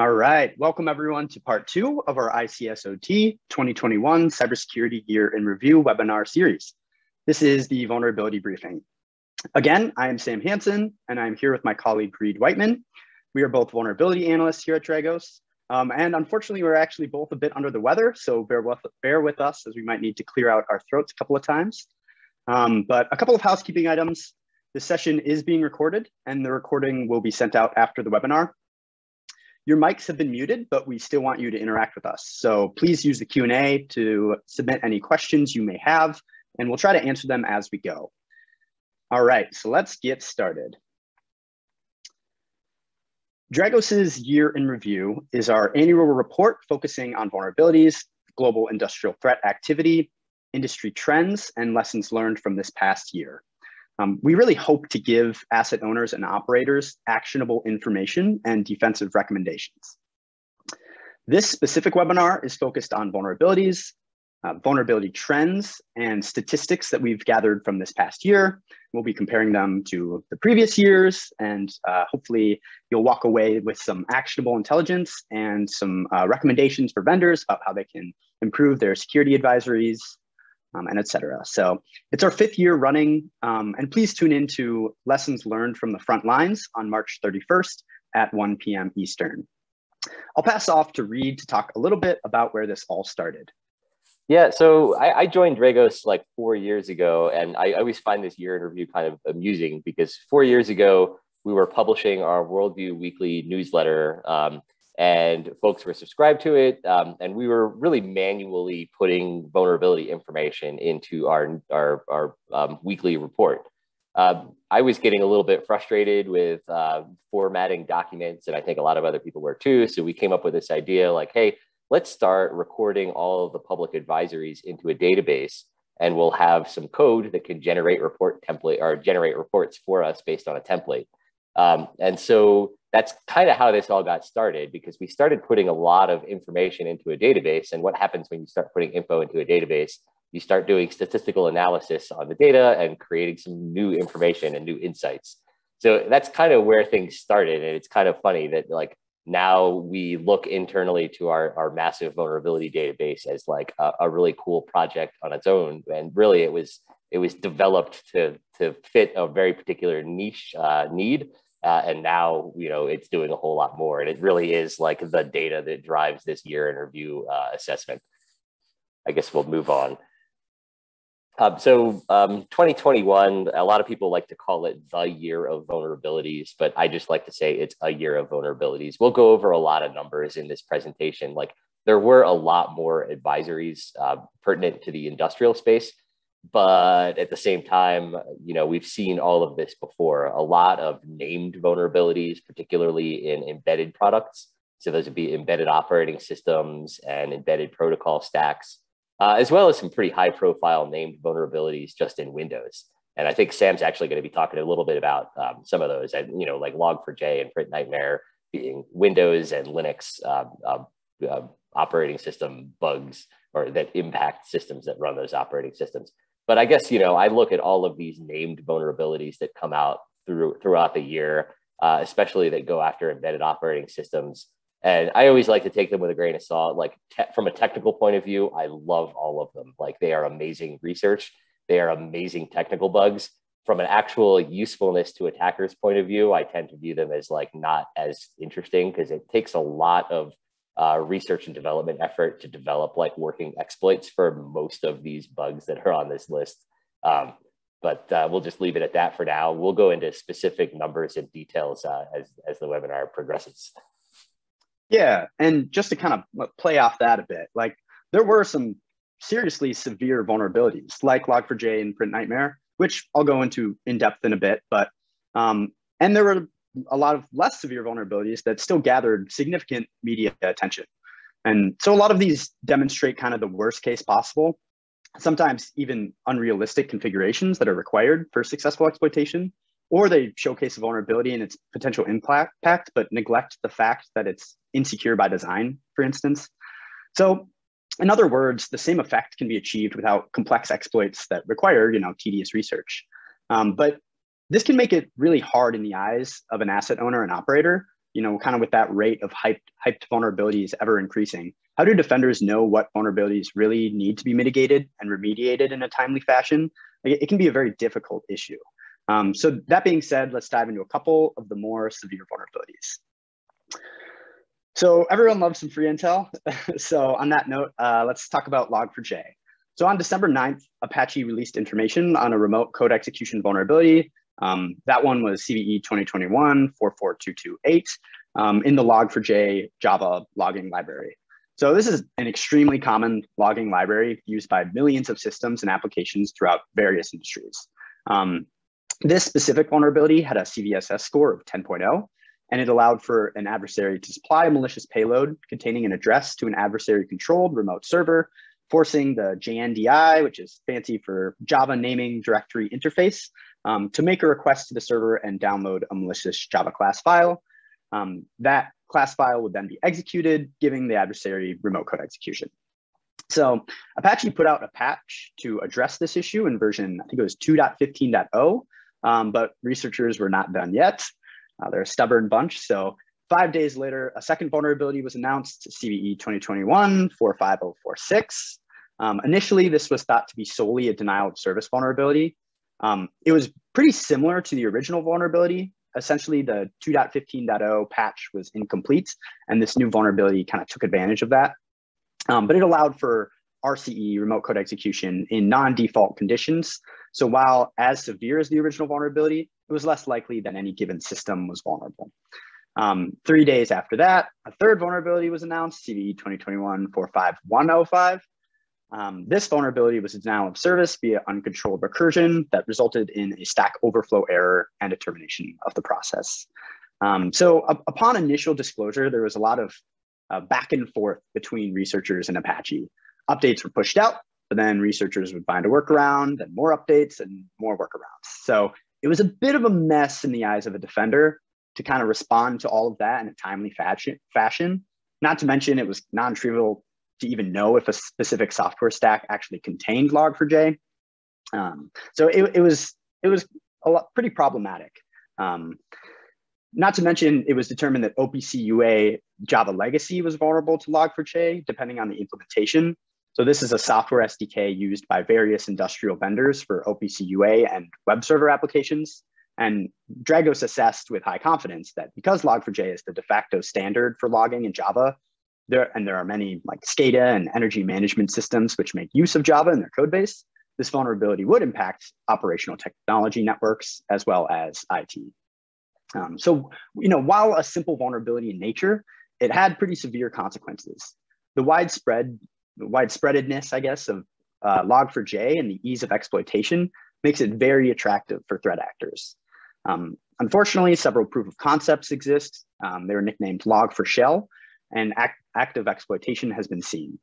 All right, welcome everyone to part 2 of our ICSOT 2021 Cybersecurity Year in Review webinar series. This is the vulnerability briefing. Again, I am Sam Hansen, and I'm here with my colleague Reed Whiteman. We are both vulnerability analysts here at Dragos, and unfortunately, we're actually both a bit under the weather, so bear with us as we might need to clear out our throats a couple of times. But a couple of housekeeping items. This session is being recorded, and the recording will be sent out after the webinar. Your mics have been muted, but we still want you to interact with us. So please use the Q&A to submit any questions you may have, and we'll try to answer them as we go. All right, so let's get started. Dragos's Year in Review is our annual report focusing on vulnerabilities, global industrial threat activity, industry trends, and lessons learned from this past year. We really hope to give asset owners and operators actionable information and defensive recommendations. This specific webinar is focused on vulnerabilities, vulnerability trends, and statistics that we've gathered from this past year. We'll be comparing them to the previous years, and hopefully you'll walk away with some actionable intelligence and some recommendations for vendors about how they can improve their security advisories, and et cetera. So it's our 5th year running, and please tune into Lessons Learned from the Front Lines on March 31st at 1 p.m. Eastern. I'll pass off to Reed to talk a little bit about where this all started. Yeah, so I joined Dragos like 4 years ago, and I always find this year in review kind of amusing because 4 years ago, we were publishing our Worldview weekly newsletter, and folks were subscribed to it, and we were really manually putting vulnerability information into our weekly report. I was getting a little bit frustrated with formatting documents, and I think a lot of other people were too. So we came up with this idea like, hey, let's start recording all of the public advisories into a database, and we'll have some code that can generate report template or generate reports for us based on a template. And so that's kind of how this all got started, because we started putting a lot of information into a database. And what happens when you start putting info into a database, you start doing statistical analysis on the data and creating some new information and new insights. So that's kind of where things started. And it's kind of funny that like now we look internally to our massive vulnerability database as like a really cool project on its own. And really it was developed to fit a very particular niche need. And now, it's doing a whole lot more. And it really is like the data that drives this year in review assessment. I guess we'll move on. So 2021, a lot of people like to call it the year of vulnerabilities, but I just like to say it's a year of vulnerabilities. We'll go over a lot of numbers in this presentation. Like there were a lot more advisories pertinent to the industrial space. But at the same time, we've seen all of this before. A lot of named vulnerabilities, particularly in embedded products. So those would be embedded operating systems and embedded protocol stacks, as well as some pretty high profile named vulnerabilities just in Windows. And I think Sam's actually going to be talking a little bit about some of those, and like Log4j and PrintNightmare being Windows and Linux operating system bugs or that impact systems that run those operating systems. But I guess, I look at all of these named vulnerabilities that come out throughout the year, especially that go after embedded operating systems. And I always like to take them with a grain of salt. Like from a technical point of view, I love all of them. Like they are amazing research. They are amazing technical bugs. From an actual usefulness to attackers' point of view, I tend to view them as like not as interesting because it takes a lot of research and development effort to develop like working exploits for most of these bugs that are on this list. But we'll just leave it at that for now. We'll go into specific numbers and details as the webinar progresses. Yeah, and just to kind of play off that a bit, like there were some seriously severe vulnerabilities like Log4j and PrintNightmare, which I'll go into in depth in a bit, but and there were a lot of less severe vulnerabilities that still gathered significant media attention. And so a lot of these demonstrate kind of the worst case possible, sometimes even unrealistic configurations that are required for successful exploitation, or they showcase a vulnerability and its potential impact, but neglect the fact that it's insecure by design, for instance. So in other words, the same effect can be achieved without complex exploits that require, tedious research. But this can make it really hard in the eyes of an asset owner and operator kind of with that rate of hyped vulnerabilities ever increasing, how do defenders know what vulnerabilities really need to be mitigated and remediated in a timely fashion? It can be a very difficult issue. So that being said, let's dive into a couple of the more severe vulnerabilities. So everyone loves some free intel. So on that note, let's talk about Log4j. So on December 9th, Apache released information on a remote code execution vulnerability. That one was CVE 2021-44228 in the Log4j Java logging library. So this is an extremely common logging library used by millions of systems and applications throughout various industries. This specific vulnerability had a CVS score of 10.0, and it allowed for an adversary to supply a malicious payload containing an address to an adversary-controlled remote server, forcing the JNDI, which is fancy for Java Naming Directory Interface, to make a request to the server and download a malicious Java class file. That class file would then be executed, giving the adversary remote code execution. So Apache put out a patch to address this issue in version, I think it was 2.15.0, but researchers were not done yet. They're a stubborn bunch. So 5 days later, a second vulnerability was announced, CVE 2021-45046. Initially, this was thought to be solely a denial of service vulnerability. It was pretty similar to the original vulnerability. Essentially, the 2.15.0 patch was incomplete, and this new vulnerability kind of took advantage of that. But it allowed for RCE, remote code execution, in non-default conditions. So while as severe as the original vulnerability, it was less likely that any given system was vulnerable. 3 days after that, a third vulnerability was announced, CVE 2021-45105. This vulnerability was a denial of service via uncontrolled recursion that resulted in a Stack Overflow error and a termination of the process. So upon initial disclosure, there was a lot of back and forth between researchers and Apache. Updates were pushed out, but then researchers would find a workaround and more updates and more workarounds. So it was a bit of a mess in the eyes of a defender to kind of respond to all of that in a timely fashion. Not to mention, it was non-trivial to even know if a specific software stack actually contained Log4j. So it was pretty problematic. Not to mention, it was determined that OPC UA Java Legacy was vulnerable to Log4j, depending on the implementation. So this is a software SDK used by various industrial vendors for OPC UA and web server applications. And Dragos assessed with high confidence that because Log4j is the de facto standard for logging in Java, there are many like SCADA and energy management systems which make use of Java in their code base, this vulnerability would impact operational technology networks as well as IT. So, while a simple vulnerability in nature, it had pretty severe consequences. The widespreadedness, I guess, of Log4j and the ease of exploitation makes it very attractive for threat actors. Unfortunately, several proof of concepts exist. They were nicknamed Log4Shell, and active exploitation has been seen.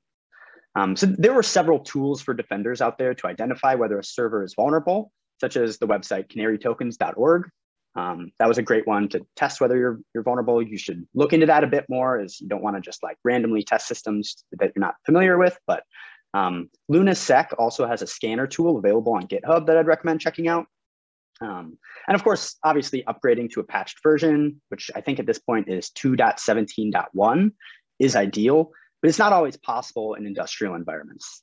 So there were several tools for defenders out there to identify whether a server is vulnerable, such as the website canarytokens.org. That was a great one to test whether you're vulnerable. You should look into that a bit more, as you don't want to just like randomly test systems that you're not familiar with. But LunaSec also has a scanner tool available on GitHub that I'd recommend checking out. And of course, obviously upgrading to a patched version, which I think at this point is 2.17.1, is ideal, but it's not always possible in industrial environments.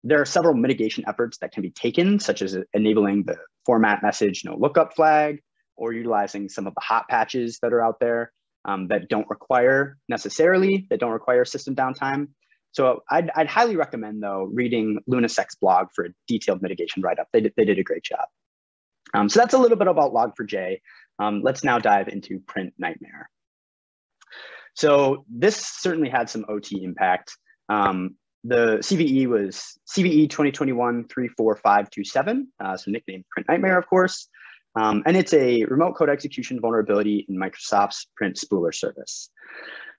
There are several mitigation efforts that can be taken, such as enabling the format message no lookup flag, or utilizing some of the hot patches that are out there that don't require system downtime. So I'd highly recommend, though, reading LunaSec's blog for a detailed mitigation write-up. They did a great job. So that's a little bit about Log4j. Let's now dive into PrintNightmare. So this certainly had some OT impact. The CVE was CVE 2021-34527, so nicknamed PrintNightmare, of course. And it's a remote code execution vulnerability in Microsoft's print spooler service.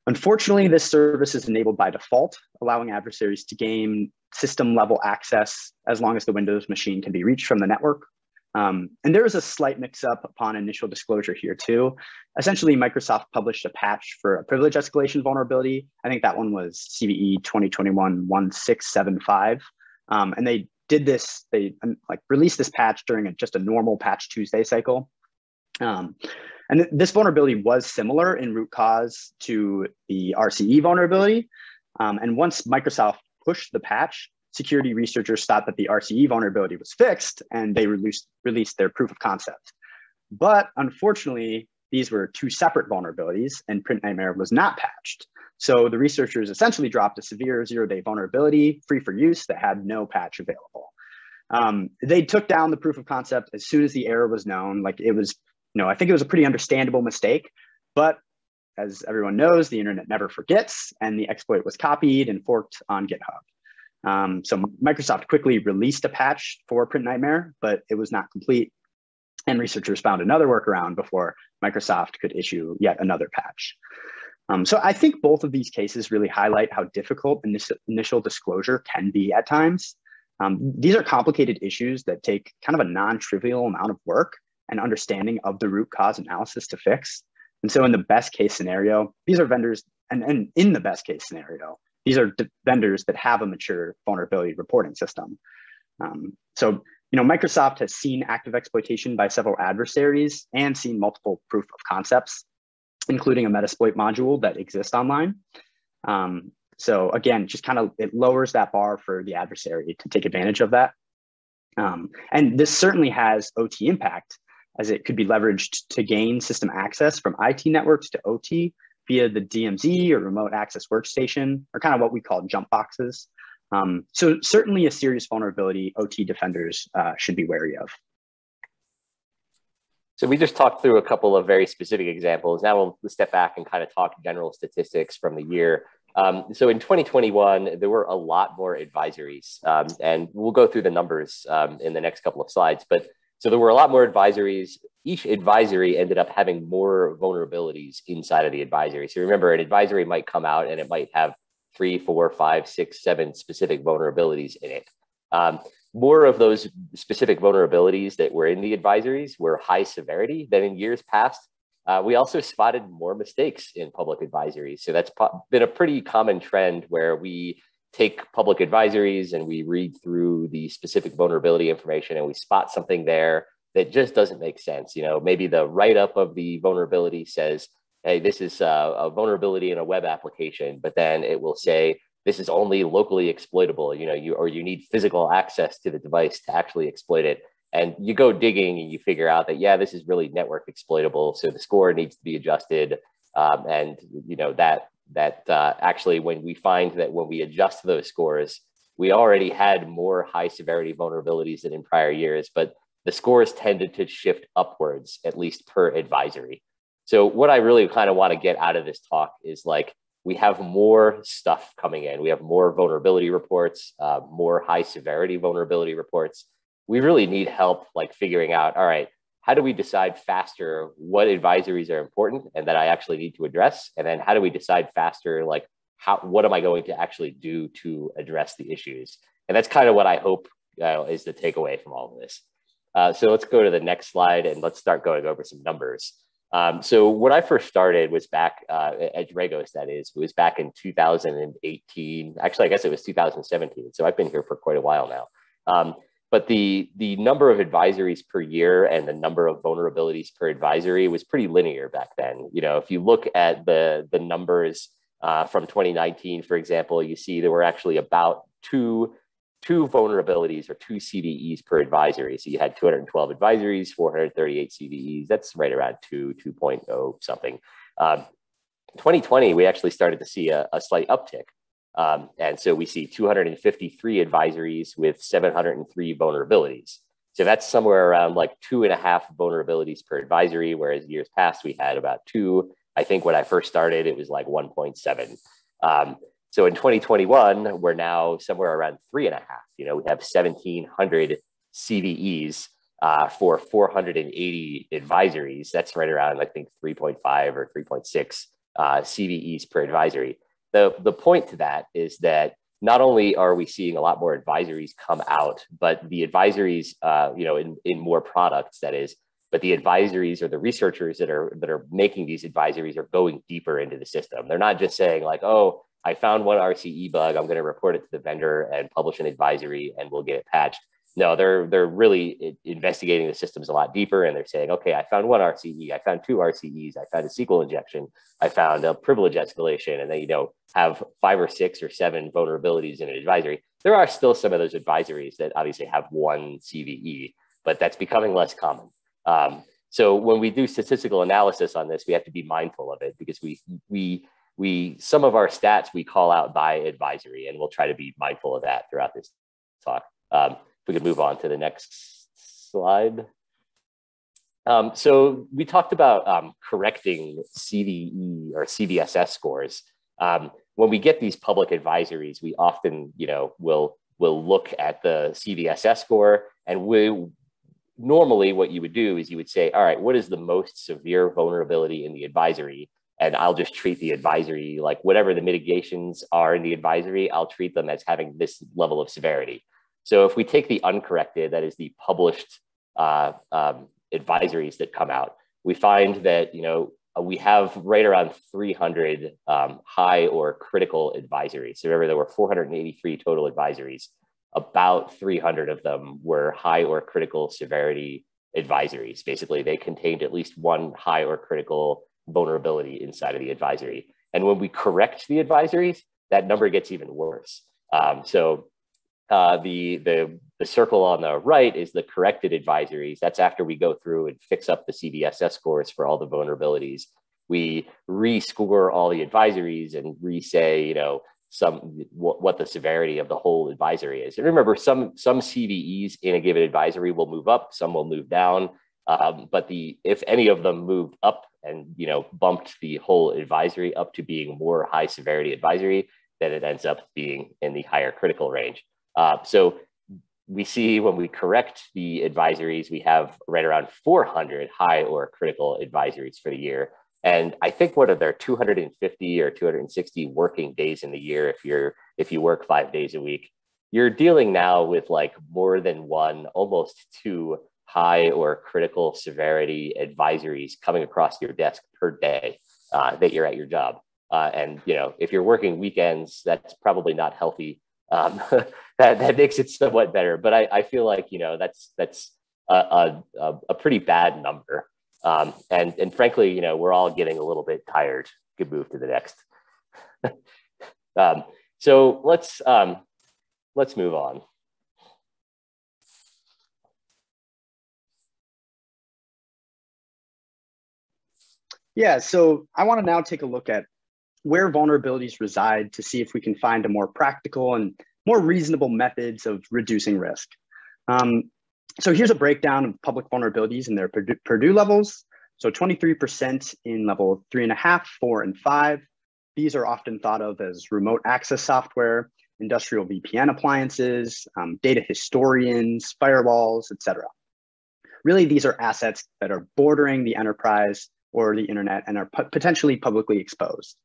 Unfortunately, this service is enabled by default, allowing adversaries to gain system-level access as long as the Windows machine can be reached from the network. And there was a slight mix-up upon initial disclosure here too. Essentially, Microsoft published a patch for a privilege escalation vulnerability. I think that one was CVE 2021-1675. And they did this, they released this patch during just a normal Patch Tuesday cycle. And this vulnerability was similar in root cause to the RCE vulnerability. And once Microsoft pushed the patch, security researchers thought that the RCE vulnerability was fixed, and they released their proof of concept. But unfortunately, these were two separate vulnerabilities, and PrintNightmare was not patched. So the researchers essentially dropped a severe zero-day vulnerability free for use that had no patch available. They took down the proof of concept as soon as the error was known. Like, it was, I think it was a pretty understandable mistake, but as everyone knows, the internet never forgets, and the exploit was copied and forked on GitHub. So Microsoft quickly released a patch for PrintNightmare, but it was not complete. And researchers found another workaround before Microsoft could issue yet another patch. So I think both of these cases really highlight how difficult initial disclosure can be at times. These are complicated issues that take kind of a non-trivial amount of work and understanding of the root cause analysis to fix. And so in the best case scenario, these are vendors, and in the best case scenario, these are vendors that have a mature vulnerability reporting system. So Microsoft has seen active exploitation by several adversaries and seen multiple proof of concepts, including a Metasploit module that exists online. So again, just kind of, it lowers that bar for the adversary to take advantage of that. And this certainly has OT impact, as it could be leveraged to gain system access from IT networks to OT via the DMZ or remote access workstation, or kind of what we call jump boxes. So certainly a serious vulnerability OT defenders should be wary of. So we just talked through a couple of very specific examples. Now we'll step back and kind of talk general statistics from the year. So in 2021, there were a lot more advisories, and we'll go through the numbers in the next couple of slides. But so there were a lot more advisories. Each advisory ended up having more vulnerabilities inside of the advisory. So remember, an advisory might come out and it might have 3, 4, 5, 6, 7 specific vulnerabilities in it. More of those specific vulnerabilities that were in the advisories were high severity than in years past. We also spotted more mistakes in public advisories. So that's been a pretty common trend where we take public advisories and we read through the specific vulnerability information and we spot something there that just doesn't make sense. Maybe the write-up of the vulnerability says, hey, this is a vulnerability in a web application, but then it will say, this is only locally exploitable, you need physical access to the device to actually exploit it. And you go digging and you figure out that, yeah, this is really network exploitable. So the score needs to be adjusted. Actually, when we find that when we adjust those scores, we already had more high severity vulnerabilities than in prior years, but the scores tended to shift upwards, at least per advisory. So what I really kind of want to get out of this talk is like, we have more stuff coming in. We have more vulnerability reports, more high severity vulnerability reports. We really need help like figuring out, all right, how do we decide faster what advisories are important and that I actually need to address? And then how do we decide faster, like what am I going to actually do to address the issues? And that's kind of what I hope is the takeaway from all of this. So let's go to the next slide and let's start going over some numbers. So when I first started was back at Dragos, that is, it was back in 2018. Actually, I guess it was 2017. So I've been here for quite a while now. But the number of advisories per year and the number of vulnerabilities per advisory was pretty linear back then. If you look at the numbers from 2019, for example, you see there were actually about two vulnerabilities or 2 CVEs per advisory. So you had 212 advisories, 438 CVEs. That's right around 2.0 something. 2020, we actually started to see a slight uptick. And so we see 253 advisories with 703 vulnerabilities. So that's somewhere around like 2.5 vulnerabilities per advisory, whereas years past we had about 2. I think when I first started, it was like 1.7. So in 2021, we're now somewhere around 3.5. We have 1,700 CVEs for 480 advisories. That's right around, I think, 3.5 or 3.6 CVEs per advisory. The point to that is that not only are we seeing a lot more advisories come out, but the advisories, in more products, that is, but the advisories or the researchers that are making these advisories are going deeper into the system. They're not just saying like, oh, I found one RCE bug, I'm going to report it to the vendor and publish an advisory and we'll get it patched. No, they're really investigating the systems a lot deeper, and they're saying, okay, I found one RCE, I found two RCEs, I found a SQL injection, I found a privilege escalation, and they have 5 or 6 or 7 vulnerabilities in an advisory. There are still some of those advisories that obviously have one CVE, but that's becoming less common. So when we do statistical analysis on this, we have to be mindful of it, because we some of our stats we call out by advisory, and we'll try to be mindful of that throughout this talk. If we could move on to the next slide. So we talked about correcting CVE or CVSS scores. When we get these public advisories, we often, will look at the CVSS score, and normally what you would do is you would say, all right, what is the most severe vulnerability in the advisory? And I'll just treat the advisory, like whatever the mitigations are in the advisory, I'll treat them as having this level of severity. So if we take the uncorrected, that is the published advisories that come out, we find that, we have right around 300 high or critical advisories. So remember, there were 483 total advisories. About 300 of them were high or critical severity advisories. Basically, they contained at least one high or critical vulnerability inside of the advisory. And when we correct the advisories, that number gets even worse. The circle on the right is the corrected advisories. That's after we go through and fix up the CVSS scores for all the vulnerabilities. We rescore all the advisories and re-say, what the severity of the whole advisory is. And remember, some CVEs in a given advisory will move up, some will move down. But if any of them moved up and bumped the whole advisory up to being more high severity advisory, then it ends up being in the higher critical range. So we see when we correct the advisories, we have right around 400 high or critical advisories for the year. And I think what are there 250 or 260 working days in the year if you work 5 days a week, you're dealing now with like more than one, almost 2 high or critical severity advisories coming across your desk per day that you're at your job. And if you're working weekends, that's probably not healthy. That makes it somewhat better, but I feel like that's a pretty bad number. And frankly, we're all getting a little bit tired. Could move to the next. So let's move on. Yeah, so I want to now take a look at where vulnerabilities reside to see if we can find a more practical and more reasonable methods of reducing risk. So here's a breakdown of public vulnerabilities in their Purdue levels. So 23% in level 3.5, 4, and 5. These are often thought of as remote access software, industrial VPN appliances, data historians, firewalls, etc. Really, these are assets that are bordering the enterprise or the internet and are potentially publicly exposed.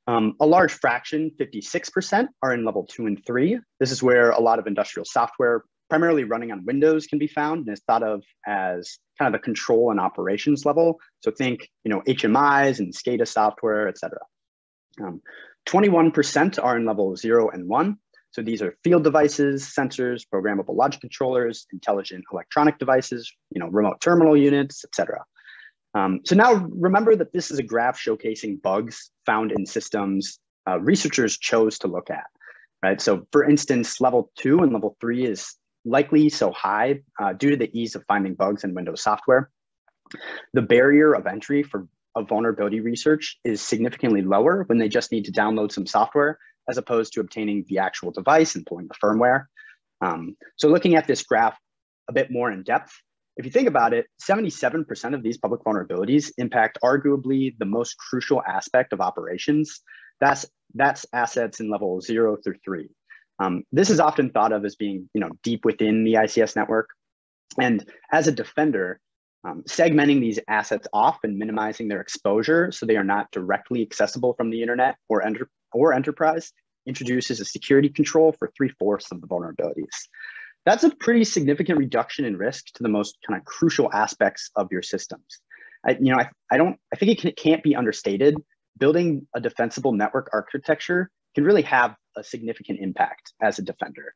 A large fraction, 56%, are in level 2 and 3. This is where a lot of industrial software, primarily running on Windows, can be found and is thought of as kind of the control and operations level. So think, HMIs and SCADA software, et cetera. 21% are in level 0 and 1. So these are field devices, sensors, programmable logic controllers, intelligent electronic devices, remote terminal units, et cetera. So now remember that this is a graph showcasing bugs found in systems researchers chose to look at, right? So for instance, level 2 and level 3 is likely so high due to the ease of finding bugs in Windows software. The barrier of entry for vulnerability research is significantly lower when they just need to download some software as opposed to obtaining the actual device and pulling the firmware. So looking at this graph a bit more in depth, if you think about it, 77% of these public vulnerabilities impact arguably the most crucial aspect of operations. That's assets in level 0 through 3. This is often thought of as being deep within the ICS network. And as a defender, segmenting these assets off and minimizing their exposure so they are not directly accessible from the internet or enterprise introduces a security control for 3/4 of the vulnerabilities. That's a pretty significant reduction in risk to the most kind of crucial aspects of your systems. I think it can't be understated. Building a defensible network architecture can really have a significant impact as a defender.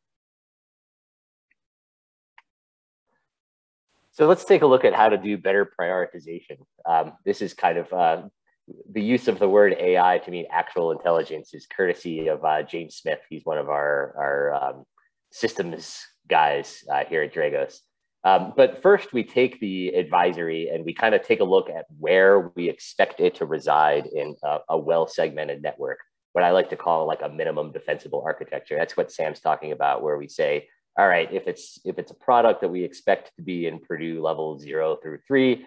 So let's take a look at how to do better prioritization. This is kind of the use of the word AI to mean actual intelligence is courtesy of James Smith. He's one of our systems guys here at Dragos. But first, we take the advisory and we kind of take a look at where we expect it to reside in a well-segmented network, what I like to call like a minimum defensible architecture. That's what Sam's talking about, where we say, all right, if it's a product that we expect to be in Purdue level 0 through 3,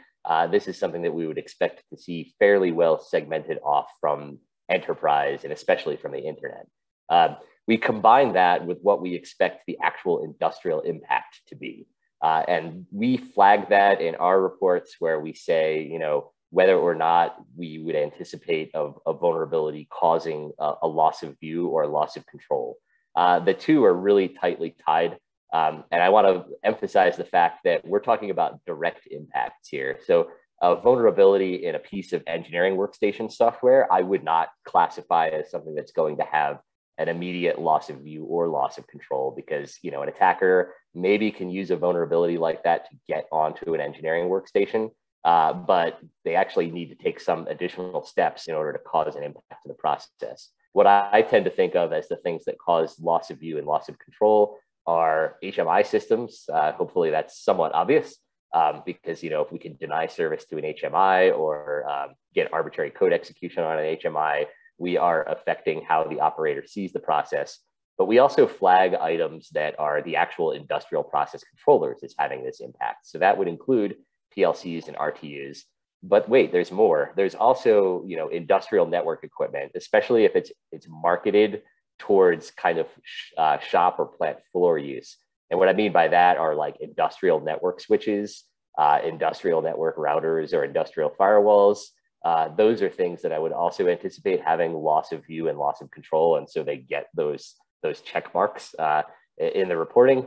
this is something that we would expect to see fairly well segmented off from enterprise and especially from the internet. We combine that with what we expect the actual industrial impact to be. And we flag that in our reports where we say, you know, whether or not we would anticipate a vulnerability causing a loss of view or a loss of control. The two are really tightly tied. And I want to emphasize the fact that we're talking about direct impacts here. So a vulnerability in a piece of engineering workstation software, I would not classify as something that's going to have an immediate loss of view or loss of control, because, you know, an attacker maybe can use a vulnerability like that to get onto an engineering workstation, but they actually need to take some additional steps in order to cause an impact to the process. What I tend to think of as the things that cause loss of view and loss of control are HMI systems. Hopefully that's somewhat obvious, because, you know, if we can deny service to an HMI or get arbitrary code execution on an HMI, we are affecting how the operator sees the process. But we also flag items that are the actual industrial process controllers as having this impact. So that would include PLCs and RTUs. But wait, there's more. There's also, you know, industrial network equipment, especially if it's marketed towards kind of shop or plant floor use. And what I mean by that are like industrial network switches, industrial network routers, or industrial firewalls. Those are things that I would also anticipate having loss of view and loss of control. And so they get those check marks in the reporting.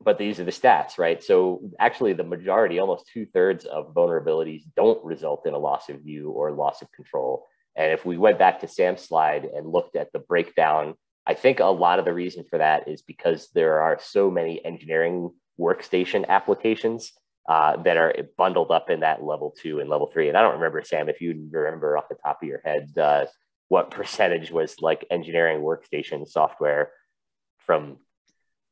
But these are the stats, right? So actually the majority, almost 2/3 of vulnerabilities don't result in a loss of view or loss of control. And if we went back to Sam's slide and looked at the breakdown, I think a lot of the reason for that is because there are so many engineering workstation applications that are bundled up in that level 2 and level 3. And I don't remember, Sam, if you remember off the top of your head, what percentage was like engineering workstation software from?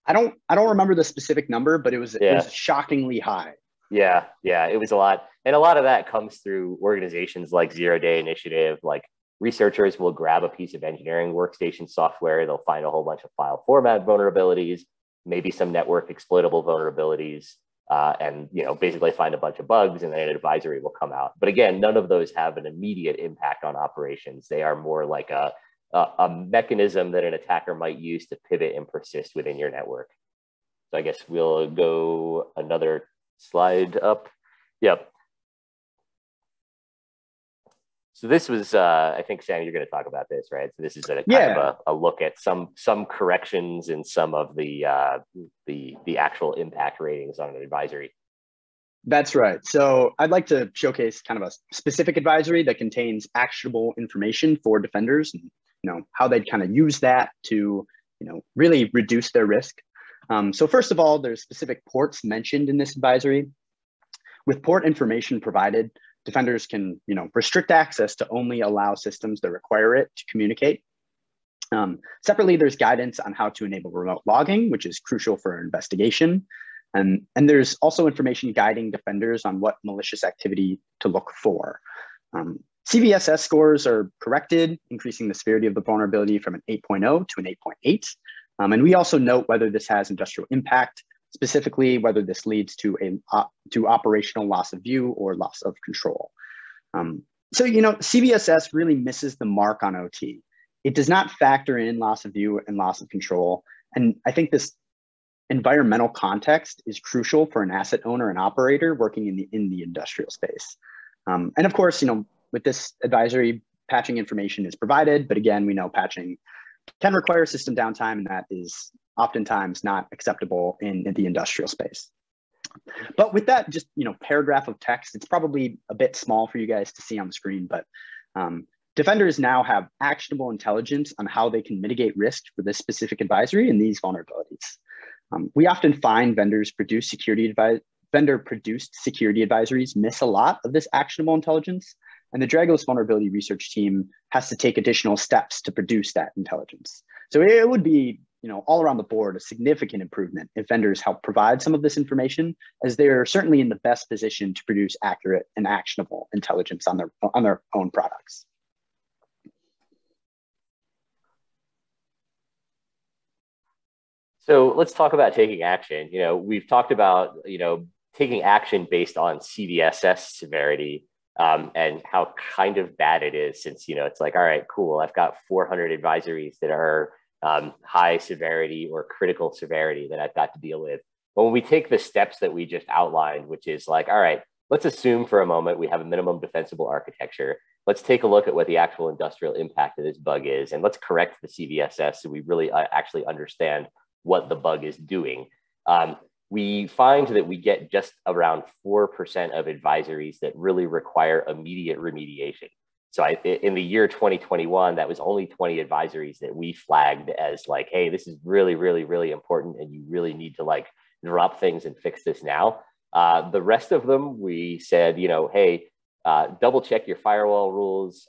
I don't remember the specific number, but it was shockingly high. Yeah, it was a lot. And a lot of that comes through organizations like Zero Day Initiative. Like researchers will grab a piece of engineering workstation software, they'll find a whole bunch of file format vulnerabilities, maybe some network exploitable vulnerabilities, and, you know, basically find a bunch of bugs, and then an advisory will come out. But again, none of those have an immediate impact on operations. They are more like a mechanism that an attacker might use to pivot and persist within your network. So I guess we'll go another slide up. Yep. So this was, I think, Sam, you're going to talk about this, right? So this is kind of a look at some corrections in some of the actual impact ratings on an advisory. That's right. So I'd like to showcase kind of a specific advisory that contains actionable information for defenders, and, you know, how they'd kind of use that to, you know, really reduce their risk. So first of all, there's specific ports mentioned in this advisory. With port information provided, defenders can, you know, restrict access to only allow systems that require it to communicate. Separately, there's guidance on how to enable remote logging, which is crucial for investigation. And there's also information guiding defenders on what malicious activity to look for. CVS scores are corrected, increasing the severity of the vulnerability from an 8.0 to an 8.8. And we also note whether this has industrial impact, specifically whether this leads to operational loss of view or loss of control. So, you know, CVSS really misses the mark on OT. It does not factor in loss of view and loss of control. And I think this environmental context is crucial for an asset owner and operator working in the industrial space. And of course, you know, with this advisory, patching information is provided, but again, we know patching can require system downtime, and that is oftentimes not acceptable in the industrial space. But with that, just, you know, paragraph of text, it's probably a bit small for you guys to see on the screen, but defenders now have actionable intelligence on how they can mitigate risk for this specific advisory and these vulnerabilities. We often find vendors produce security vendor-produced security advisories miss a lot of this actionable intelligence, and the Dragos vulnerability research team has to take additional steps to produce that intelligence. So it would be, all around the board, a significant improvement if vendors help provide some of this information, as they're certainly in the best position to produce accurate and actionable intelligence on their own products. So let's talk about taking action. We've talked about, taking action based on CVSS severity and how kind of bad it is, since, it's like, all right, cool, I've got 400 advisories that are high severity or critical severity that I've got to deal with. But when we take the steps that we just outlined, which is like, all right, let's assume for a moment we have a minimum defensible architecture. Let's take a look at what the actual industrial impact of this bug is, and let's correct the CVSS so we really actually understand what the bug is doing. We find that we get just around 4% of advisories that really require immediate remediation. So in the year 2021, that was only 20 advisories that we flagged as like, hey, this is really, really, really important, and you really need to like drop things and fix this now. The rest of them, we said, hey, double check your firewall rules,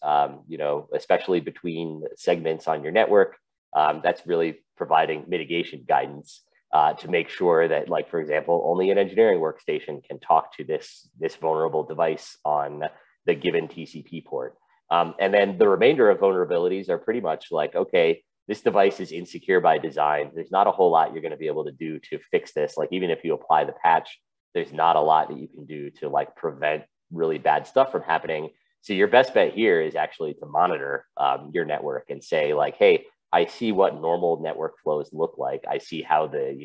especially between segments on your network. That's really providing mitigation guidance to make sure that, like, for example, only an engineering workstation can talk to this vulnerable device on the given TCP port. And then the remainder of vulnerabilities are pretty much like, okay, this device is insecure by design. There's not a whole lot you're going to be able to do to fix this. Like, even if you apply the patch, there's not a lot that you can do to like prevent really bad stuff from happening. So your best bet here is actually to monitor your network and say like, hey, I see what normal network flows look like. I see how the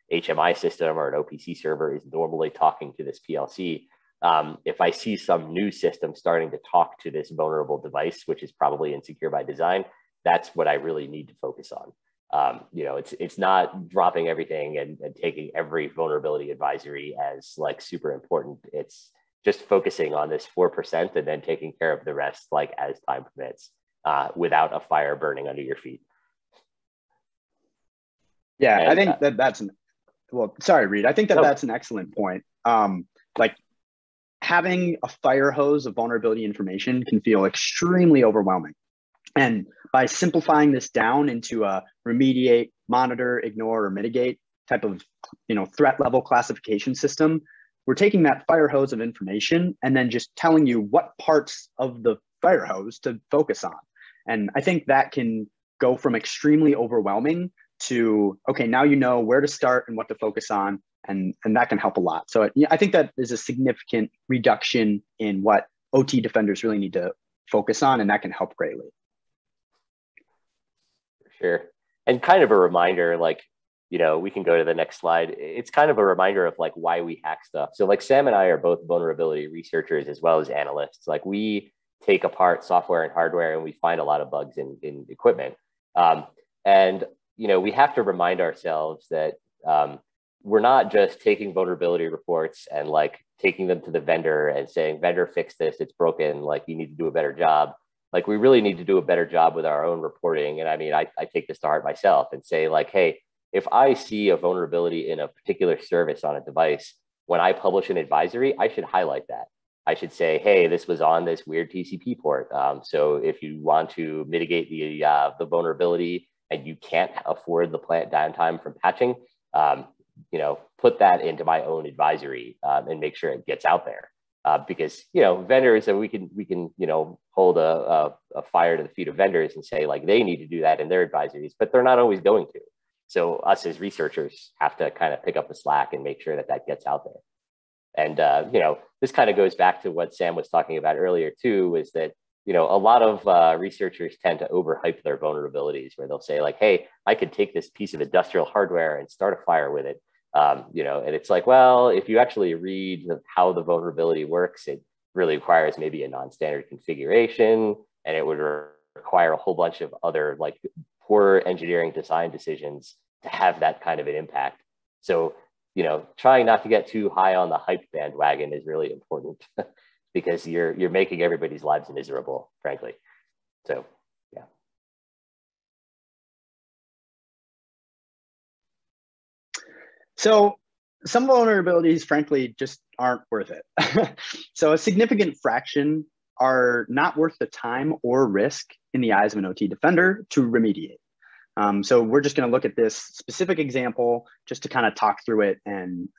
HMI system or an OPC server is normally talking to this PLC. If I see some new system starting to talk to this vulnerable device, which is probably insecure by design, that's what I really need to focus on. It's not dropping everything and taking every vulnerability advisory as like super important. It's just focusing on this 4% and then taking care of the rest like as time permits, without a fire burning under your feet. Yeah, and I think that's sorry, Reed. I think that's an excellent point. Like, having a fire hose of vulnerability information can feel extremely overwhelming. And by simplifying this down into a remediate, monitor, ignore, or mitigate type of threat level classification system, we're taking that fire hose of information and then just telling you what parts of the fire hose to focus on. And I think that can go from extremely overwhelming to, okay, now you know where to start and what to focus on, and that can help a lot. So I think that is a significant reduction in what OT defenders really need to focus on, and that can help greatly. Sure. And kind of a reminder, like, we can go to the next slide. It's kind of a reminder of like why we hack stuff. So like Sam and I are both vulnerability researchers as well as analysts. Like, we take apart software and hardware and we find a lot of bugs in equipment. And we have to remind ourselves that we're not just taking vulnerability reports and like taking them to the vendor and saying, vendor, fix this, it's broken, like you need to do a better job. Like, we really need to do a better job with our own reporting. And I mean, I take this to heart myself and say like, hey, if I see a vulnerability in a particular service on a device, when I publish an advisory, I should highlight that. I should say, hey, this was on this weird TCP port. So if you want to mitigate the vulnerability and you can't afford the plant downtime from patching, put that into my own advisory and make sure it gets out there. Because vendors, and we can hold a fire to the feet of vendors and say like they need to do that in their advisories, but they're not always going to. So us as researchers have to kind of pick up the slack and make sure that gets out there. And this kind of goes back to what Sam was talking about earlier too, is that a lot of researchers tend to overhype their vulnerabilities, where they'll say like, hey, I could take this piece of industrial hardware and start a fire with it. And it's like, well, if you actually read how the vulnerability works, it really requires maybe a non-standard configuration, and it would require a whole bunch of other like poor engineering design decisions to have that kind of an impact. So, trying not to get too high on the hype bandwagon is really important because you're making everybody's lives miserable, frankly. So, yeah. So some vulnerabilities, frankly, just aren't worth it. So a significant fraction are not worth the time or risk in the eyes of an OT defender to remediate. So we're just going to look at this specific example just to kind of talk through it and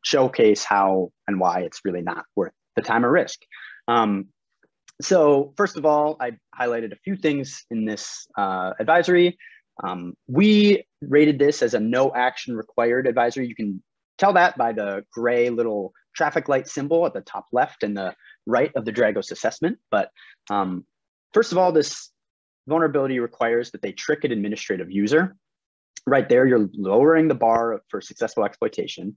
showcase how and why it's really not worth the time or risk. So first of all, I highlighted a few things in this advisory. We rated this as a no action required advisory. You can tell that by the gray little traffic light symbol at the top left and the right of the Dragos assessment. But first of all, this vulnerability requires that they trick an administrative user. Right there, you're lowering the bar for successful exploitation.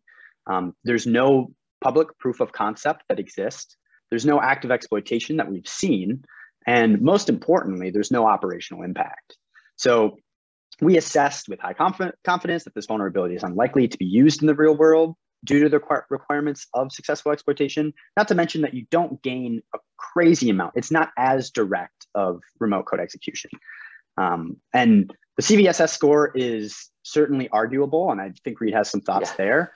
There's no public proof of concept that exists. There's no active exploitation that we've seen. And most importantly, there's no operational impact. So we assessed with high confidence that this vulnerability is unlikely to be used in the real world due to the requirements of successful exploitation, not to mention that you don't gain a crazy amount. It's not as direct of remote code execution. And the CVS score is certainly arguable, and I think Reed has some thoughts there.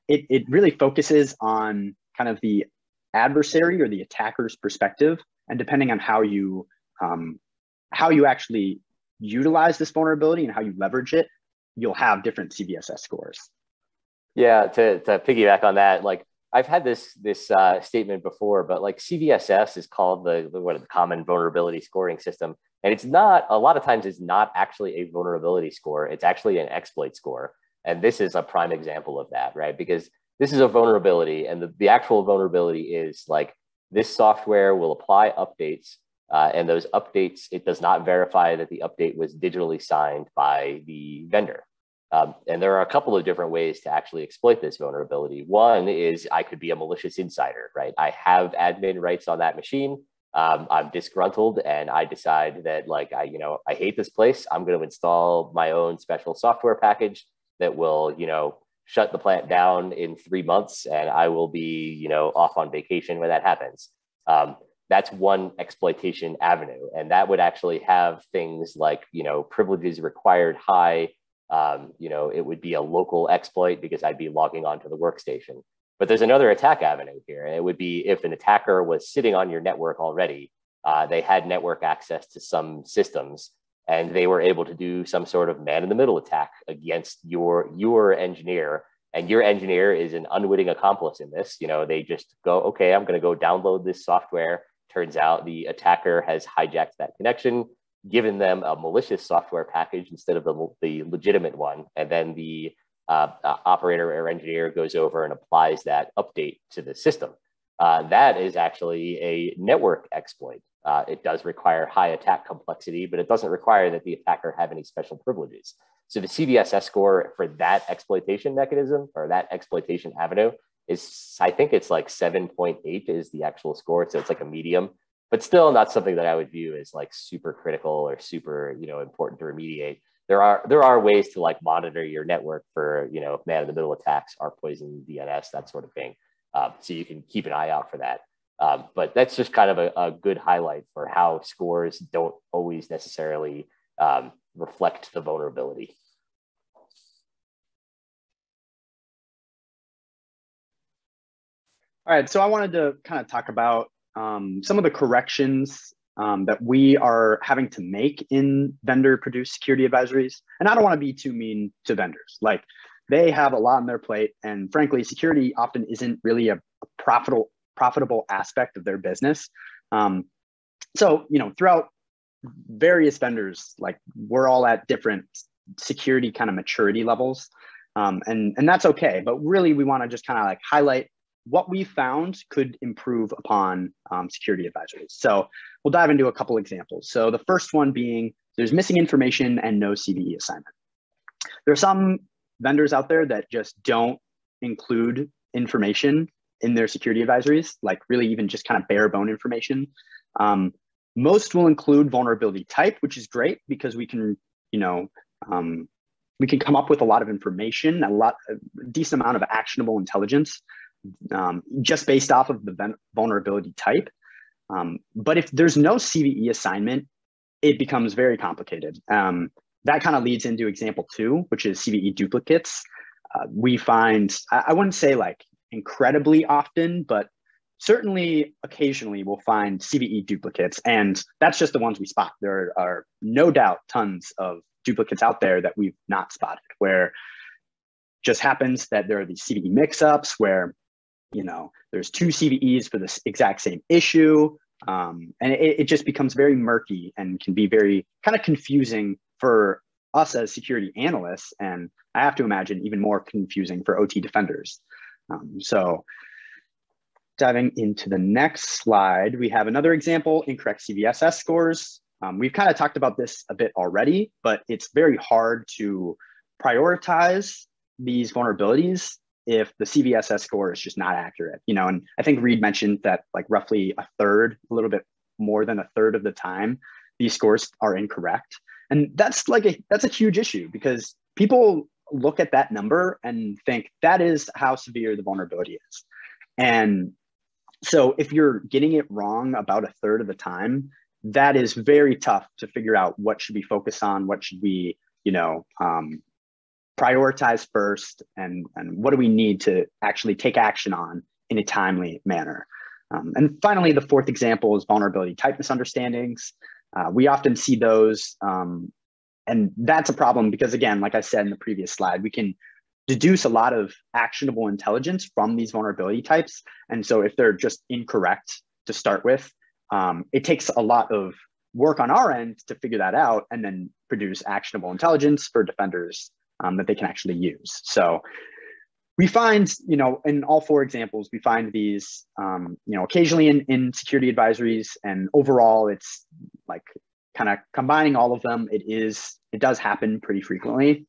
It really focuses on kind of the adversary or the attacker's perspective, and depending on how you actually utilize this vulnerability and how you leverage it, you'll have different CVS scores. Yeah, to piggyback on that, like I've had this statement before, but like CVSS is called the common vulnerability scoring system, and it's not, a lot of times it's not actually a vulnerability score. It's actually an exploit score, and this is a prime example of that, right? Because this is a vulnerability, and the actual vulnerability is like this software will apply updates, and those updates, it does not verify that the update was digitally signed by the vendor. And there are a couple of different ways to actually exploit this vulnerability. One is I could be a malicious insider, right? I have admin rights on that machine. I'm disgruntled, and I decide that like I hate this place. I'm going to install my own special software package that will shut the plant down in 3 months, and I will be off on vacation when that happens. That's one exploitation avenue, and that would actually have things like privileges required high. It would be a local exploit because I'd be logging onto the workstation. But there's another attack avenue here, and it would be if an attacker was sitting on your network already, they had network access to some systems, and they were able to do some sort of man-in-the-middle attack against your engineer, and your engineer is an unwitting accomplice in this. They just go, okay, I'm going to go download this software. Turns out the attacker has hijacked that connection, given them a malicious software package instead of the legitimate one. And then the operator or engineer goes over and applies that update to the system. That is actually a network exploit. It does require high attack complexity, but it doesn't require that the attacker have any special privileges. So the CVS score for that exploitation mechanism or that exploitation avenue is, I think it's like 7.8 is the actual score. So it's like a medium, but still not something that I would view as like super critical or super, important to remediate. There are ways to like monitor your network for, man-in-the-middle attacks, ARP poison, DNS, that sort of thing. So you can keep an eye out for that. But that's just kind of a good highlight for how scores don't always necessarily reflect the vulnerability. All right, so I wanted to kind of talk about some of the corrections that we are having to make in vendor-produced security advisories. And I don't want to be too mean to vendors. Like, they have a lot on their plate, and frankly, security often isn't really a profitable aspect of their business. So, throughout various vendors, like we're all at different security kind of maturity levels, and that's okay. But really, we want to just kind of like highlight what we found could improve upon security advisories. So we'll dive into a couple examples. So the first one being there's missing information and no CVE assignment. There are some vendors out there that just don't include information in their security advisories, like really even just kind of bare bone information. Most will include vulnerability type, which is great because we can, we can come up with a lot of information, a decent amount of actionable intelligence just based off of the vulnerability type. But if there's no CVE assignment, it becomes very complicated. That kind of leads into example 2, which is CVE duplicates. we find, I wouldn't say like incredibly often, but certainly occasionally we'll find CVE duplicates, and that's just the ones we spot. There are no doubt tons of duplicates out there that we've not spotted, where just happens that there are these CVE mix-ups where, you know, there's two CVEs for this exact same issue. And it just becomes very murky and can be very kind of confusing for us as security analysts. And I have to imagine even more confusing for OT defenders. So diving into the next slide, we have another example, incorrect CVS scores. We've kind of talked about this a bit already, but it's very hard to prioritize these vulnerabilities if the CVS score is just not accurate, you know. And I think Reed mentioned that like roughly a little bit more than a third of the time, these scores are incorrect. And that's a huge issue, because people look at that number and think that is how severe the vulnerability is. And so if you're getting it wrong about a third of the time, that is very tough to figure out what should we focus on, what should we, you know, prioritize first, and what do we need to actually take action on in a timely manner. And finally, the fourth example is vulnerability type misunderstandings. We often see those, and that's a problem because, again, like I said in the previous slide, we can deduce a lot of actionable intelligence from these vulnerability types. And so if they're just incorrect to start with, it takes a lot of work on our end to figure that out and then produce actionable intelligence for defenders that they can actually use. So we find, you know, in all four examples, we find these, you know, occasionally in security advisories, and overall it's like kind of combining all of them. It does happen pretty frequently.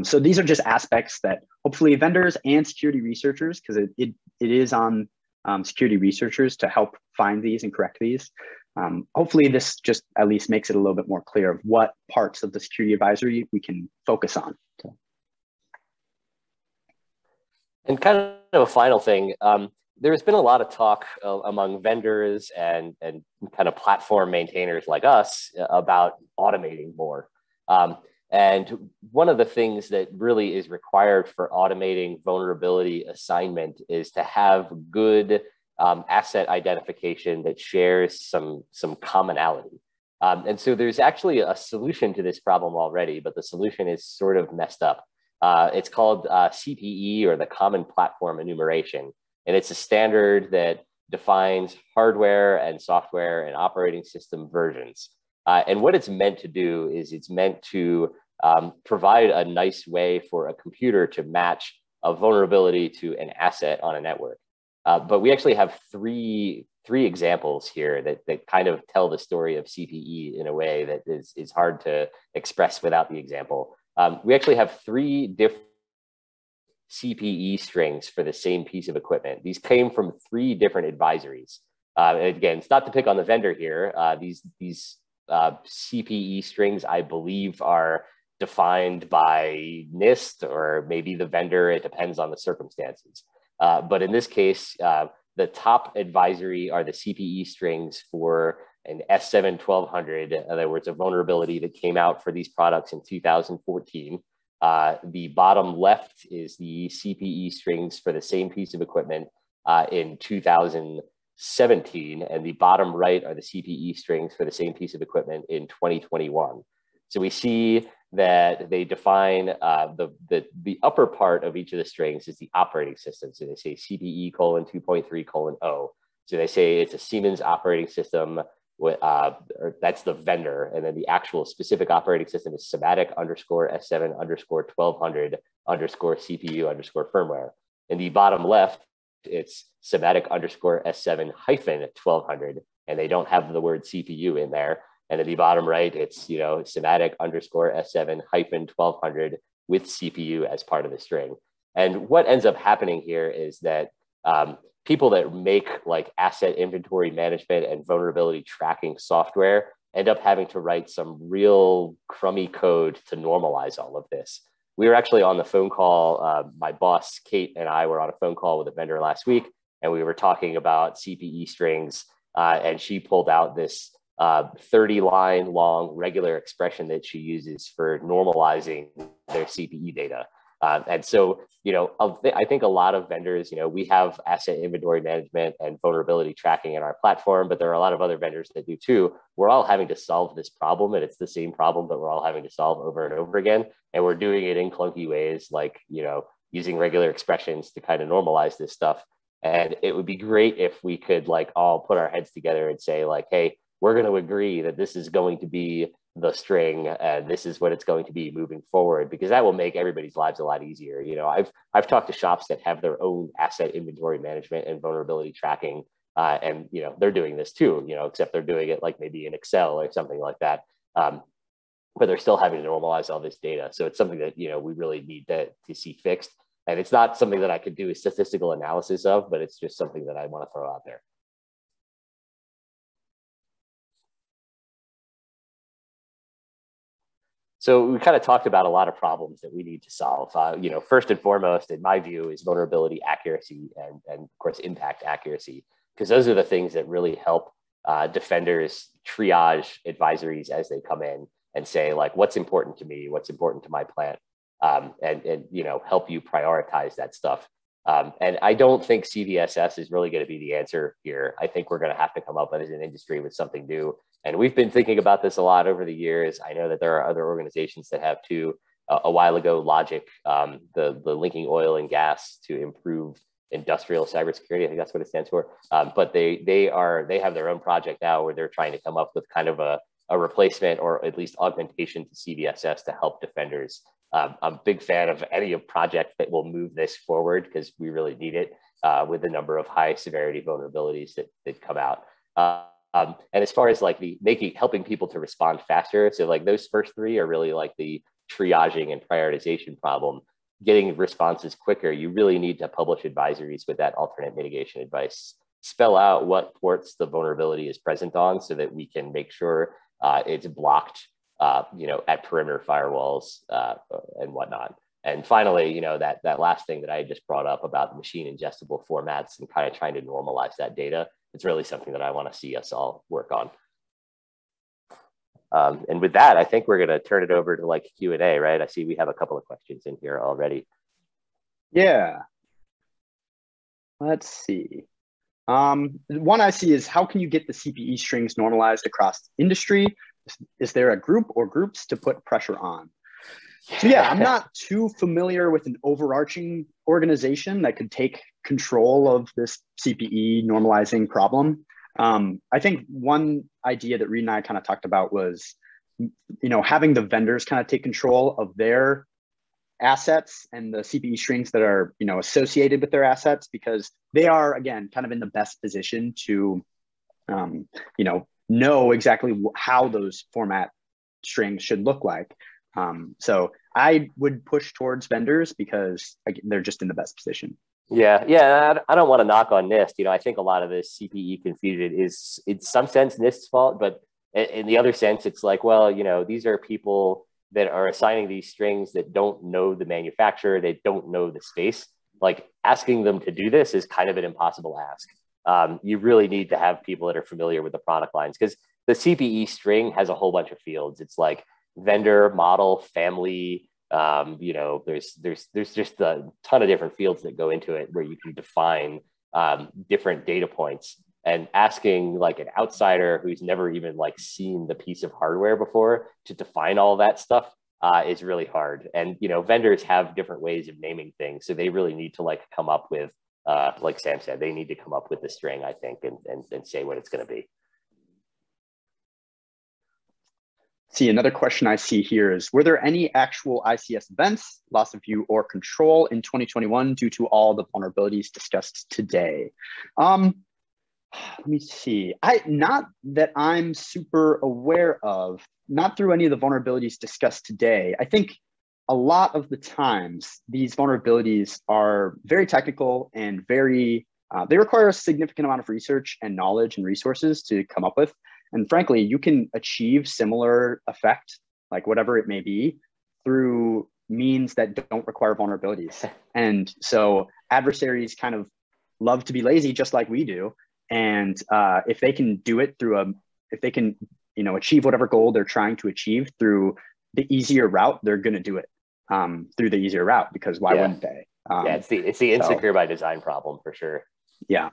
So these are just aspects that hopefully vendors and security researchers, because it is on security researchers to help find these and correct these. Hopefully this just at least makes it a little bit more clear of what parts of the security advisory we can focus on. And kind of a final thing, there's been a lot of talk among vendors and kind of platform maintainers like us about automating more. And one of the things that really is required for automating vulnerability assignment is to have good asset identification that shares some commonality. And so there's actually a solution to this problem already, but the solution is sort of messed up. It's called CPE, or the Common Platform Enumeration. And it's a standard that defines hardware and software and operating system versions. And what it's meant to do is it's meant to provide a nice way for a computer to match a vulnerability to an asset on a network. But we actually have three examples here that kind of tell the story of CPE in a way that is hard to express without the example. We actually have three different CPE strings for the same piece of equipment. These came from three different advisories. And again, it's not to pick on the vendor here. These CPE strings, I believe, are defined by NIST or maybe the vendor. It depends on the circumstances. But in this case, the top advisory are the CPE strings for an S7 1200. In other words, a vulnerability that came out for these products in 2014. The bottom left is the CPE strings for the same piece of equipment in 2017, and the bottom right are the CPE strings for the same piece of equipment in 2021. So we see that they define the upper part of each of the strings is the operating system. So they say CPE : 2.3:0. So they say it's a Siemens operating system. Or that's the vendor, and then the actual specific operating system is Sematic_S7_1200_CPU_firmware. In the bottom left, it's Sematic_S7-1200, and they don't have the word CPU in there. And at the bottom right, it's, you know, Sematic_S7-1200 with CPU as part of the string. And what ends up happening here is that people that make like asset inventory management and vulnerability tracking software end up having to write some real crummy code to normalize all of this. We were actually on the phone call. My boss, Kate, and I were on a phone call with a vendor last week, and we were talking about CPE strings, and she pulled out this 30-line long regular expression that she uses for normalizing their CPE data. And so, I think a lot of vendors, we have asset inventory management and vulnerability tracking in our platform, but there are a lot of other vendors that do too. We're all having to solve this problem, and it's the same problem that we're all having to solve over and over again. And we're doing it in clunky ways, like, using regular expressions to kind of normalize this stuff. And it would be great if we could like all put our heads together and say like, hey, we're going to agree that this is going to be the string and this is what it's going to be moving forward, because that will make everybody's lives a lot easier. I've talked to shops that have their own asset inventory management and vulnerability tracking, and they're doing this too, except they're doing it like maybe in Excel or something like that, but they're still having to normalize all this data. So it's something that we really need to see fixed, and it's not something that I could do a statistical analysis of, but it's just something that I want to throw out there. So we kind of talked about a lot of problems that we need to solve. First and foremost, in my view, is vulnerability accuracy and of course, impact accuracy, because those are the things that really help defenders triage advisories as they come in and say, like, what's important to me, what's important to my plant, and help you prioritize that stuff. And I don't think CVSS is really going to be the answer here. I think we're going to have to come up as an industry with something new. And we've been thinking about this a lot over the years. I know that there are other organizations that have too. A while ago, Logic, the linking oil and gas to improve industrial cybersecurity, I think that's what it stands for. But they have their own project now where they're trying to come up with kind of a replacement or at least augmentation to CVSS to help defenders. I'm a big fan of any project that will move this forward, because we really need it with the number of high severity vulnerabilities that come out. And as far as like helping people to respond faster, so like those first three are really like the triaging and prioritization problem. Getting responses quicker, you really need to publish advisories with that alternate mitigation advice. Spell out what ports the vulnerability is present on so that we can make sure it's blocked at perimeter firewalls and whatnot. And finally, that last thing that I just brought up about machine ingestible formats and kind of trying to normalize that data, it's really something that I want to see us all work on. And with that, I think we're going to turn it over to like Q&A, right? I see we have a couple of questions in here already. Yeah. Let's see. One I see is, how can you get the CPE strings normalized across industry? Is there a group or groups to put pressure on? So yeah, I'm not too familiar with an overarching organization that could take control of this CPE normalizing problem. I think one idea that Reed and I kind of talked about was, having the vendors kind of take control of their assets and the CPE strings that are, associated with their assets, because they are, again, kind of in the best position to, know exactly how those format strings should look like. So I would push towards vendors because they're just in the best position. Yeah. I don't want to knock on NIST. I think a lot of this CPE confusion is in some sense NIST's fault, but in the other sense, it's like, well, these are people that are assigning these strings that don't know the manufacturer, they don't know the space. Like, asking them to do this is kind of an impossible ask. You really need to have people that are familiar with the product lines, because the CPE string has a whole bunch of fields. It's like vendor, model, family. There's just a ton of different fields that go into it where you can define different data points. And asking like an outsider who's never even like seen the piece of hardware before to define all that stuff is really hard. And vendors have different ways of naming things, so they really need to like come up with, like Sam said, they need to come up with the string, I think, and say what it's going to be. See, another question I see here is, were there any actual ICS events, loss of view or control in 2021 due to all the vulnerabilities discussed today? Let me see. Not that I'm super aware of, not through any of the vulnerabilities discussed today. I think a lot of the times these vulnerabilities are very technical and they require a significant amount of research and knowledge and resources to come up with. And frankly, you can achieve similar effect, like whatever it may be, through means that don't require vulnerabilities. And so adversaries kind of love to be lazy, just like we do. And if they can do it if they can, achieve whatever goal they're trying to achieve through the easier route, they're going to do it. through the easier route, because why wouldn't they? Yeah, it's the insecure by design problem for sure. Yeah.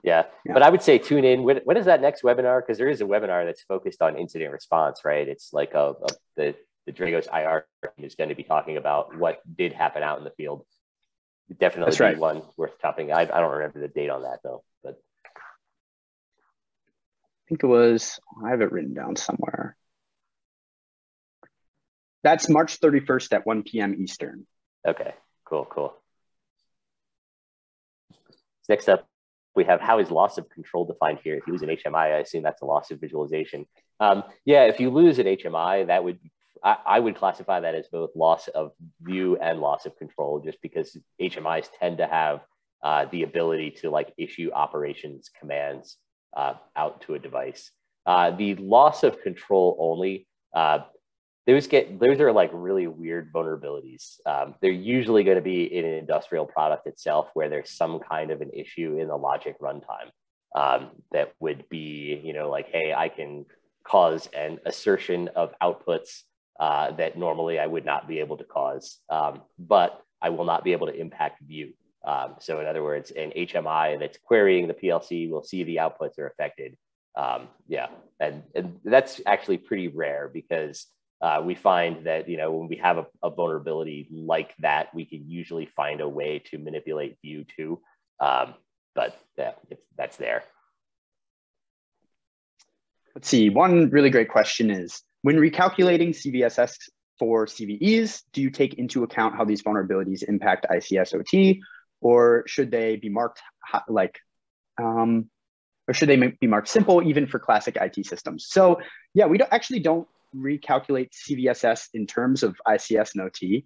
But I would say tune in. When is that next webinar? Because there is a webinar that's focused on incident response, right? It's like the Dragos IR is going to be talking about what did happen out in the field. Definitely be one worth topping. I don't remember the date on that though, but I think it was, I have it written down somewhere. That's March 31st at 1 p.m. Eastern. Okay, cool. Next up, we have how is loss of control defined here? If you lose an HMI, I assume that's a loss of visualization. Yeah, if you lose an HMI, that would, I would classify that as both loss of view and loss of control, just because HMIs tend to have the ability to like issue operations commands out to a device. The loss of control only, those are like really weird vulnerabilities. They're usually going to be in an industrial product itself where there's some kind of an issue in the logic runtime that would be, you know, like, hey, I can cause an assertion of outputs that normally I would not be able to cause, but I will not be able to impact view. So in other words, an HMI that's querying the PLC will see the outputs are affected. Yeah, and that's actually pretty rare because we find that, you know, when we have a vulnerability like that, we can usually find a way to manipulate view too. But yeah, that's there. Let's see, one really great question is, when recalculating CVSS for CVEs, do you take into account how these vulnerabilities impact ICS OT, or should they be marked like, or should they be marked simple even for classic IT systems? So yeah, we don't recalculate CVSS in terms of ICS and OT.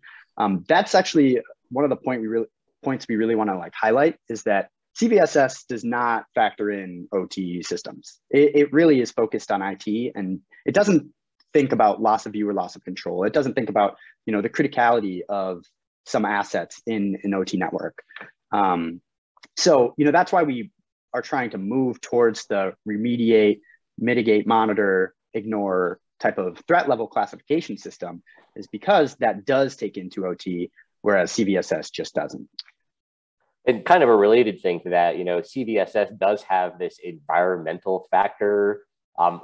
That's actually one of the points we really want to like highlight, is that CVSS does not factor in OT systems. It really is focused on IT, and it doesn't think about loss of view or loss of control. It doesn't think about, you know, the criticality of some assets in an OT network. So, you know, that's why we are trying to move towards the remediate, mitigate, monitor, ignore type of threat level classification system, is because that does take into OT, whereas CVSS just doesn't. And kind of a related thing to that, you know, CVSS does have this environmental factor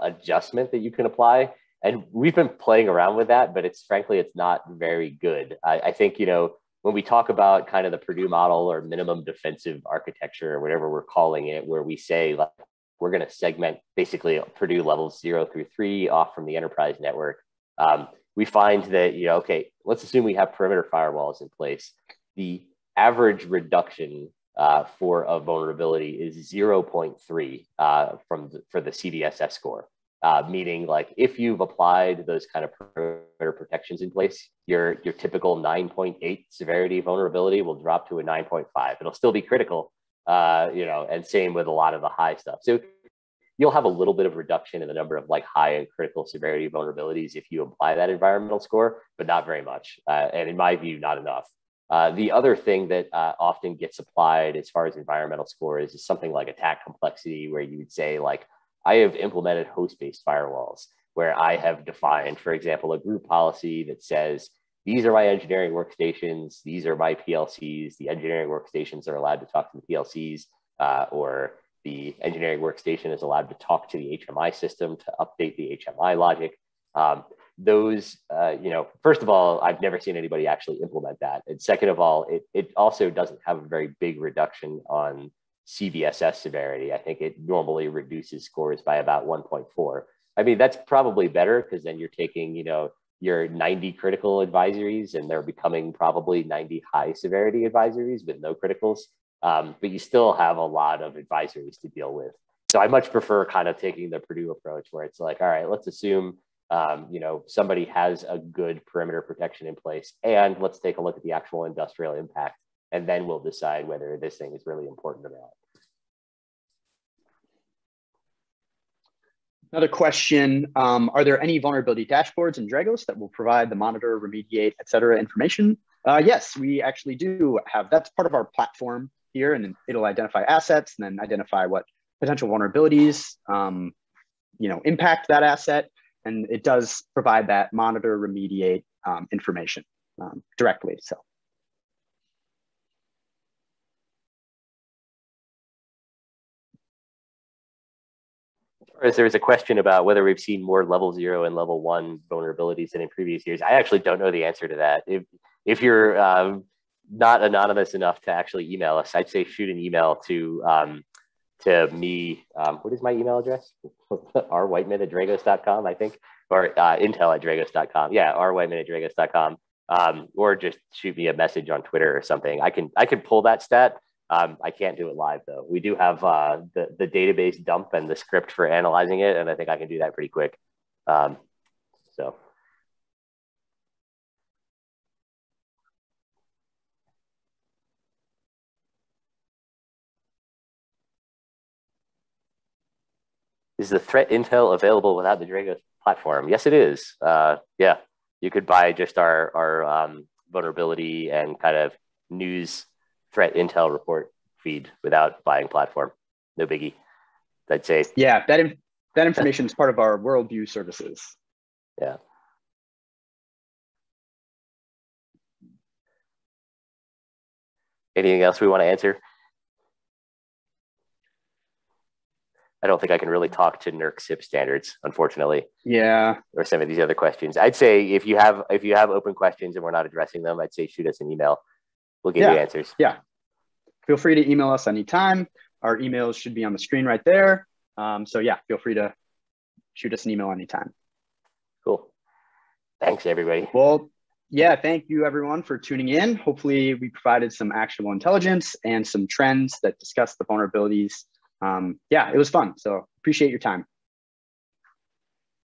adjustment that you can apply. And we've been playing around with that, but frankly, it's not very good. I think, you know, when we talk about kind of the Purdue model or minimum defensive architecture or whatever we're calling it, where we say like, we're going to segment basically Purdue levels 0 through 3 off from the enterprise network. We find that, you know, okay, let's assume we have perimeter firewalls in place. The average reduction for a vulnerability is 0.3 for the CVS Score. Meaning like if you've applied those kind of perimeter protections in place, your typical 9.8 severity vulnerability will drop to a 9.5. It'll still be critical, you know, and same with a lot of the high stuff. So you'll have a little bit of reduction in the number of like high and critical severity vulnerabilities if you apply that environmental score, but not very much. And in my view, not enough. The other thing that often gets applied as far as environmental scores is something like attack complexity, where you would say like, I have implemented host-based firewalls where I have defined, for example, a group policy that says, these are my engineering workstations, these are my PLCs, the engineering workstations are allowed to talk to the PLCs, or the engineering workstation is allowed to talk to the HMI system to update the HMI logic. Those, you know, first of all, I've never seen anybody actually implement that. And second of all, it also doesn't have a very big reduction on CVSS severity. I think it normally reduces scores by about 1.4. I mean, that's probably better because then you're taking, you know, your 90 critical advisories and they're becoming probably 90 high severity advisories with no criticals. But you still have a lot of advisories to deal with. So I much prefer kind of taking the Purdue approach where it's like, all right, let's assume, you know, somebody has a good perimeter protection in place, and let's take a look at the actual industrial impact. And then we'll decide whether this thing is really important or not. Another question, are there any vulnerability dashboards in Dragos that will provide the monitor, remediate, et cetera information? Yes, we actually do have, that's part of our platform here, and it'll identify assets and then identify what potential vulnerabilities, you know, impact that asset. And it does provide that monitor, remediate information. directly. So. There was a question about whether we've seen more level 0 and level 1 vulnerabilities than in previous years. I actually don't know the answer to that. If you're not anonymous enough to actually email us, I'd say shoot an email to me. What is my email address? rwhiteman@dragos.com, I think, or intel@dragos.com. Yeah, rwhiteman@dragos.com. Or just shoot me a message on Twitter or something. I can pull that stat. I can't do it live though. We do have the database dump and the script for analyzing it, and I think I can do that pretty quick. So. Is the threat intel available without the Dragos platform? Yes, it is. Yeah, you could buy just our vulnerability and kind of news threat intel report feed without buying platform. No biggie, I'd say. Yeah, that information is part of our worldview services. Yeah. Anything else we want to answer? I don't think I can really talk to NERC SIP standards, unfortunately. Yeah. Or some of these other questions. I'd say if you have open questions and we're not addressing them, I'd say shoot us an email. We'll give you answers. Yeah. Feel free to email us anytime. Our emails should be on the screen right there. So yeah, feel free to shoot us an email anytime. Cool. Thanks, everybody. Well, yeah, thank you everyone for tuning in. Hopefully we provided some actionable intelligence and some trends that discuss the vulnerabilities. Yeah, it was fun. So appreciate your time.